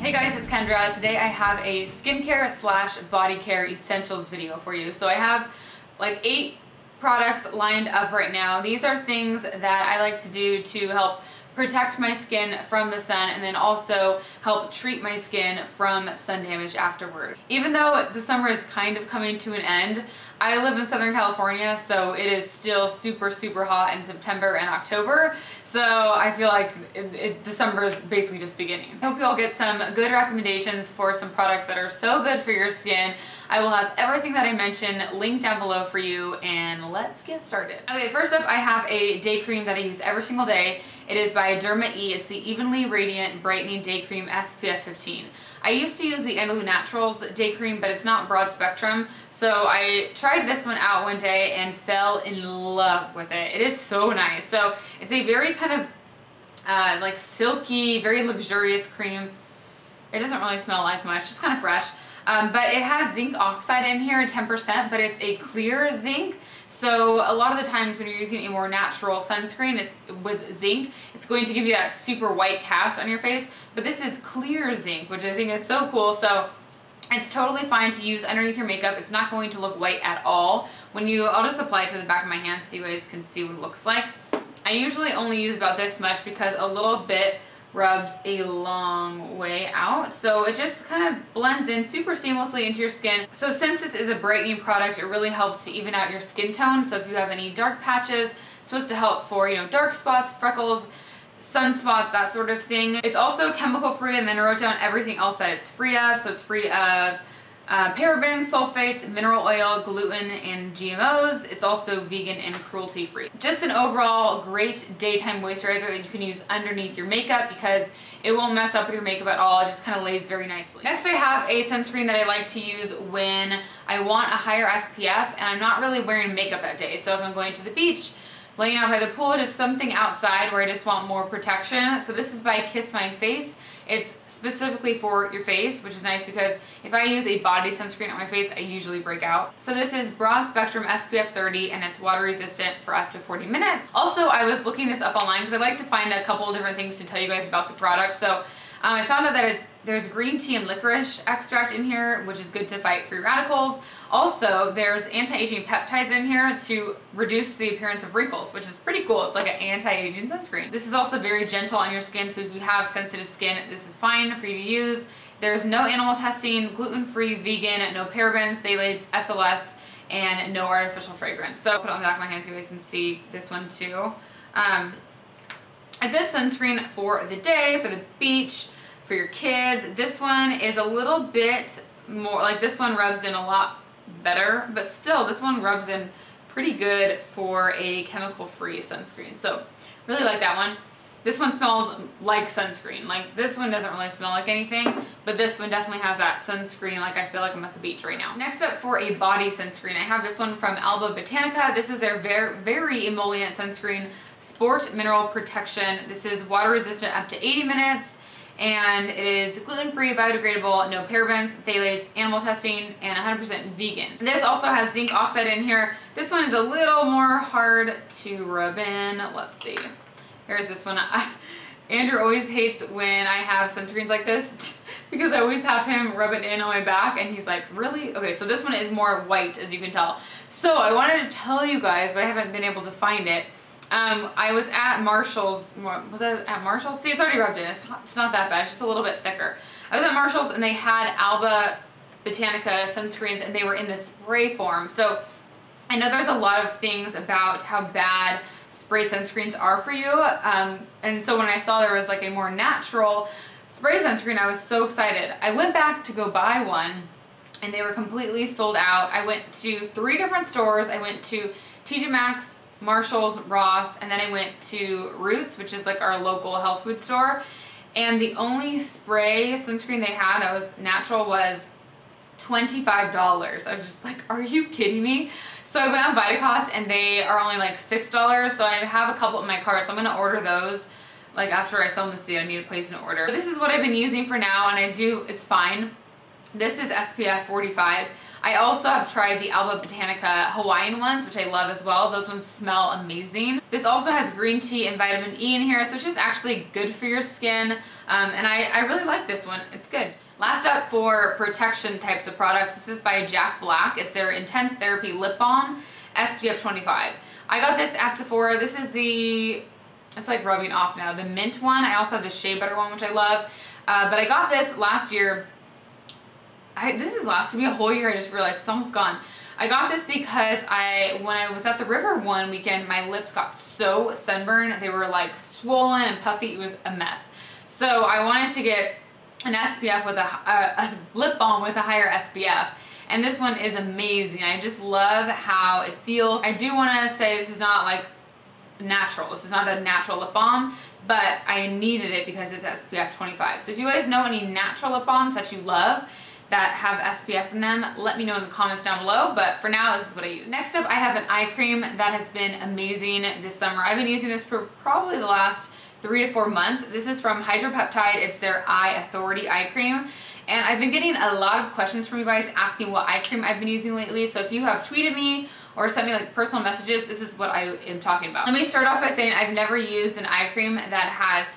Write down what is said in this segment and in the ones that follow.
Hey guys, it's Kendra. Today I have a skincare slash body care essentials video for you. So I have like 8 products lined up right now. These are things that I like to do to help protect my skin from the sun and then also help treat my skin from sun damage afterward. Even though the summer is kind of coming to an end, I live in Southern California, so it is still super hot in September and October. So I feel like the summer is basically just beginning. I hope you all get some good recommendations for some products that are so good for your skin. I will have everything that I mentioned linked down below for you, and let's get started. Okay, first up I have a day cream that I use every single day. It is by Derma E. It's the Evenly Radiant Brightening Day Cream SPF 15. I used to use the Naturals day cream, but it's not broad spectrum. So I tried this one out one day and fell in love with it. It is so nice. So it's a very kind of like silky, very luxurious cream. It doesn't really smell like much, it's kind of fresh. But it has zinc oxide in here, 10%, but it's a clear zinc. So a lot of the times when you're using a more natural sunscreen with zinc, it's going to give you that super white cast on your face. But this is clear zinc, which I think is so cool. So it's totally fine to use underneath your makeup. It's not going to look white at all. I'll just apply it to the back of my hand so you guys can see what it looks like. I usually only use about this much because a little bit rubs a long way out, so it just kind of blends in super seamlessly into your skin. So since this is a brightening product, it really helps to even out your skin tone. So if you have any dark patches, it's supposed to help for, you know, dark spots, freckles, sunspots, that sort of thing. It's also chemical free, and then I wrote down everything else that it's free of. So it's free of parabens, sulfates, mineral oil, gluten, and GMOs. It's also vegan and cruelty free. Just an overall great daytime moisturizer that you can use underneath your makeup because it won't mess up with your makeup at all. It just kind of lays very nicely. Next I have a sunscreen that I like to use when I want a higher SPF and I'm not really wearing makeup that day. So if I'm going to the beach, laying out by the pool, just something outside where I just want more protection. So this is by Kiss My Face. It's specifically for your face, which is nice because if I use a body sunscreen on my face, I usually break out. So this is broad spectrum SPF 30 and it's water resistant for up to 40 minutes. Also, I was looking this up online because I like to find a couple of different things to tell you guys about the product. So I found out that there's green tea and licorice extract in here, which is good to fight free radicals. Also, there's anti-aging peptides in here to reduce the appearance of wrinkles, which is pretty cool. It's like an anti-aging sunscreen. This is also very gentle on your skin, so if you have sensitive skin, this is fine for you to use. There's no animal testing, gluten-free, vegan, no parabens, phthalates, SLS, and no artificial fragrance. So I'll put it on the back of my hand so you guys can see this one too. A good sunscreen for the day, for the beach, for your kids. This one is a little bit more, like this one rubs in a lot better, but still this one rubs in pretty good for a chemical-free sunscreen. So really like that one. This one smells like sunscreen. Like this one doesn't really smell like anything, but this one definitely has that sunscreen, like I feel like I'm at the beach right now. Next up for a body sunscreen, I have this one from Alba Botanica. This is their very emollient sunscreen, Sport Mineral Protection. This is water resistant up to 80 minutes. And it is gluten-free, biodegradable, no parabens, phthalates, animal testing, and 100% vegan. This also has zinc oxide in here. This one is a little more hard to rub in. Let's see. Here's this one. Andrew always hates when I have sunscreens like this because I always have him rub it in on my back and he's like, really? Okay, so this one is more white, as you can tell. So I wanted to tell you guys, but I haven't been able to find it. I was at Marshall's. Was I at Marshall's? See, it's already rubbed in. It's not that bad. It's just a little bit thicker. I was at Marshall's and they had Alba Botanica sunscreens and they were in the spray form. So I know there's a lot of things about how bad spray sunscreens are for you. And so when I saw there was like a more natural spray sunscreen, I was so excited. I went back to go buy one and they were completely sold out. I went to 3 different stores. I went to TJ Maxx, Marshall's, Ross, and then I went to Roots, which is like our local health food store, and the only spray sunscreen they had that was natural was $25. I was just like, are you kidding me? So I went on Vitacost and they are only like $6, so I have a couple in my cart, so I'm gonna order those. Like after I film this video, I need to place an order. This is what I've been using for now, and it's fine. This is SPF 45. I also have tried the Alba Botanica Hawaiian ones, which I love as well. Those ones smell amazing. This also has green tea and vitamin E in here, so it's just actually good for your skin. And I really like this one. It's good. Last up for protection types of products, this is by Jack Black. It's their Intense Therapy Lip Balm, SPF 25. I got this at Sephora. This is the, it's like rubbing off now, the mint one. I also have the shea butter one, which I love. But I got this last year. This has lasted me a whole year. I just realized it's almost gone. I got this because when I was at the river one weekend, my lips got so sunburned. They were like swollen and puffy. It was a mess. So I wanted to get an SPF with a lip balm with a higher SPF. And this one is amazing. I just love how it feels. I do want to say this is not like natural. This is not a natural lip balm, but I needed it because it's SPF 25. So if you guys know any natural lip balms that you love that have SPF in them, let me know in the comments down below, but for now this is what I use. Next up, I have an eye cream that has been amazing this summer. I've been using this for probably the last 3 to 4 months. This is from Hydropeptide. It's their Eye Authority eye cream, and I've been getting a lot of questions from you guys asking what eye cream I've been using lately. So if you have tweeted me or sent me like personal messages, this is what I am talking about. Let me start off by saying I've never used an eye cream that has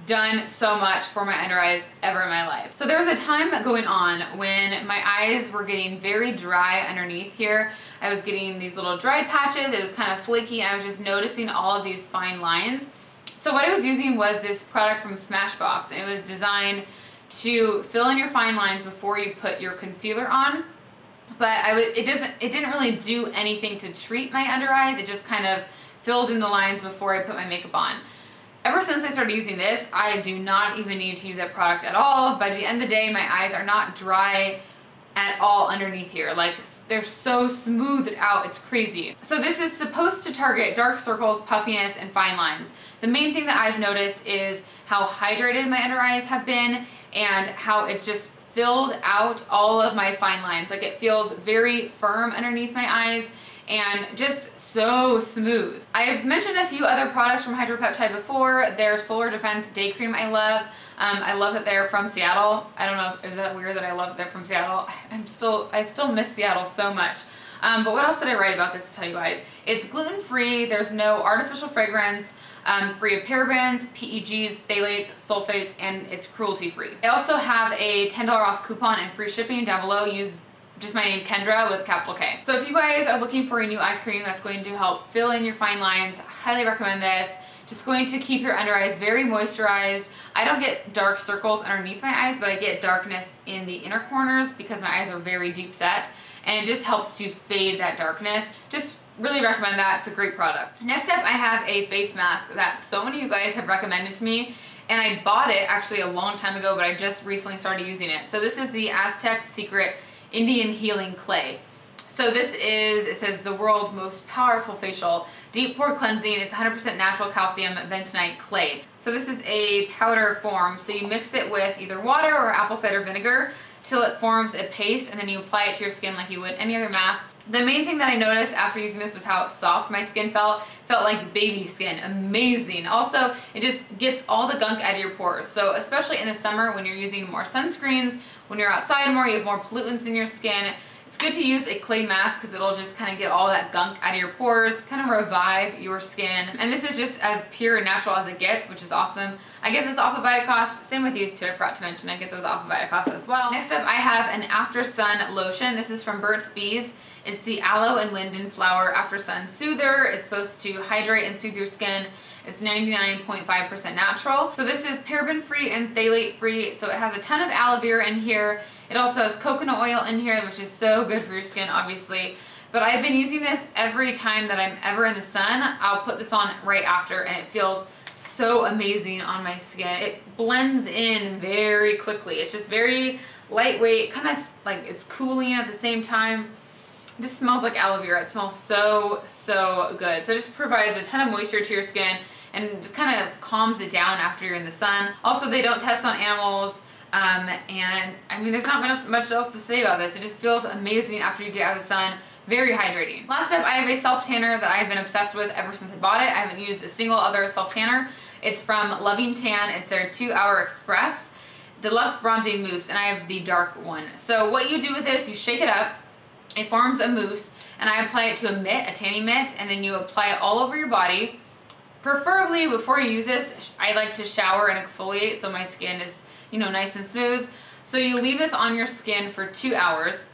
done so much for my under eyes ever in my life. So there was a time going on when my eyes were getting very dry underneath here. I was getting these little dry patches. It was kind of flaky, and I was just noticing all of these fine lines. So what I was using was this product from Smashbox, and it was designed to fill in your fine lines before you put your concealer on. But it didn't really do anything to treat my under eyes. It just kind of filled in the lines before I put my makeup on. Ever since I started using this, I do not even need to use that product at all. By the end of the day, my eyes are not dry at all underneath here. Like, they're so smoothed out, it's crazy. So this is supposed to target dark circles, puffiness, and fine lines. The main thing that I've noticed is how hydrated my under eyes have been and how it's just filled out all of my fine lines. Like, it feels very firm underneath my eyes and just so smooth. I've mentioned a few other products from Hydropeptide before. Their Solar Defense Day Cream I love. I love that they're from Seattle. I don't know, is that weird that I love that they're from Seattle? I still miss Seattle so much. But what else did I write about this to tell you guys? It's gluten-free, there's no artificial fragrance, free of parabens, PEGs, phthalates, sulfates, and it's cruelty-free. I also have a $10 off coupon and free shipping down below. Use just my name, Kendra, with a capital K. So if you guys are looking for a new eye cream that's going to help fill in your fine lines, I highly recommend this. Just going to keep your under eyes very moisturized. I don't get dark circles underneath my eyes, but I get darkness in the inner corners because my eyes are very deep set, and it just helps to fade that darkness. Just really recommend that. It's a great product. Next up, I have a face mask that so many of you guys have recommended to me, and I bought it actually a long time ago, but I just recently started using it. So this is the Aztec Secret Indian Healing Clay. So this is, it says, the world's most powerful facial deep pore cleansing. It's 100% natural calcium bentonite clay. So this is a powder form. So you mix it with either water or apple cider vinegar till it forms a paste, and then you apply it to your skin like you would any other mask. The main thing that I noticed after using this was how soft my skin felt. Felt like baby skin. Amazing. Also, it just gets all the gunk out of your pores. So especially in the summer when you're using more sunscreens, when you're outside more, you have more pollutants in your skin. It's good to use a clay mask because it'll just kind of get all that gunk out of your pores, kind of revive your skin. And this is just as pure and natural as it gets, which is awesome. I get this off of Vitacost. Same with these two, I forgot to mention. I get those off of Vitacost as well. Next up, I have an After Sun lotion. This is from Burt's Bees. It's the Aloe and Linden Flower After Sun Soother. It's supposed to hydrate and soothe your skin. It's 99.5% natural. So this is paraben free and phthalate free. So it has a ton of aloe vera in here. It also has coconut oil in here, which is so good for your skin, obviously. But I've been using this every time that I'm ever in the sun. I'll put this on right after, and it feels so amazing on my skin. It blends in very quickly. It's just very lightweight, kind of like it's cooling at the same time. It just smells like aloe vera. It smells so, so good. So it just provides a ton of moisture to your skin and just kind of calms it down after you're in the sun. Also, they don't test on animals. And I mean, there's not much else to say about this. It just feels amazing after you get out of the sun. Very hydrating. Last up, I have a self tanner that I've been obsessed with ever since I bought it. I haven't used a single other self tanner. It's from Loving Tan. It's their 2-Hour Express Deluxe Bronzing Mousse, and I have the dark one. So what you do with this, you shake it up. It forms a mousse, and I apply it to a mitt, a tanning mitt, and then you apply it all over your body. preferably before you use this, I like to shower and exfoliate so my skin is, you know, nice and smooth. So you leave this on your skin for 2 hours,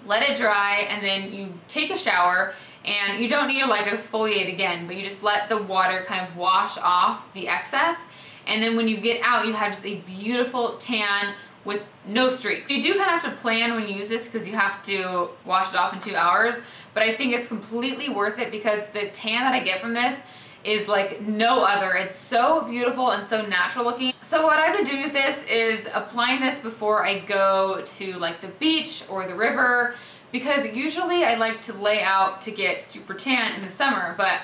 let it dry, and then you take a shower. And you don't need to like exfoliate again, but you just let the water kind of wash off the excess. And then when you get out, you have just a beautiful tan with no streaks. You do kind of have to plan when you use this because you have to wash it off in 2 hours, but I think it's completely worth it because the tan that I get from this is like no other. It's so beautiful and so natural looking. So what I've been doing with this is applying this before I go to like the beach or the river, because usually I like to lay out to get super tan in the summer, but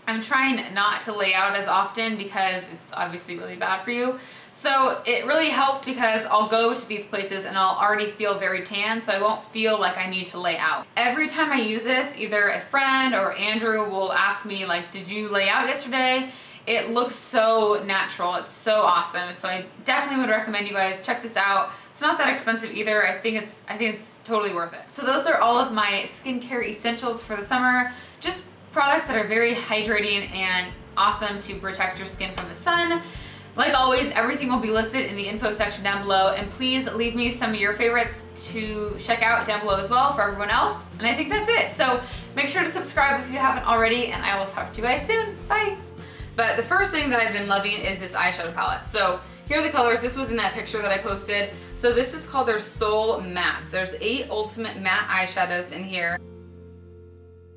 I'm trying not to lay out as often because it's obviously really bad for you. So it really helps because I'll go to these places and I'll already feel very tan, so I won't feel like I need to lay out. Every time I use this, either a friend or Andrew will ask me like, did you lay out yesterday? It looks so natural. It's so awesome. So I definitely would recommend you guys check this out. It's not that expensive either. I think it's totally worth it. So those are all of my skincare essentials for the summer. Just products that are very hydrating and awesome to protect your skin from the sun. Like always, everything will be listed in the info section down below, and please leave me some of your favorites to check out down below as well for everyone else. And I think that's it. So make sure to subscribe if you haven't already, and I will talk to you guys soon. Bye. But the first thing that I've been loving is this eyeshadow palette. So here are the colors. This was in that picture that I posted. So this is called their Soul Mattes. There's 8 ultimate matte eyeshadows in here.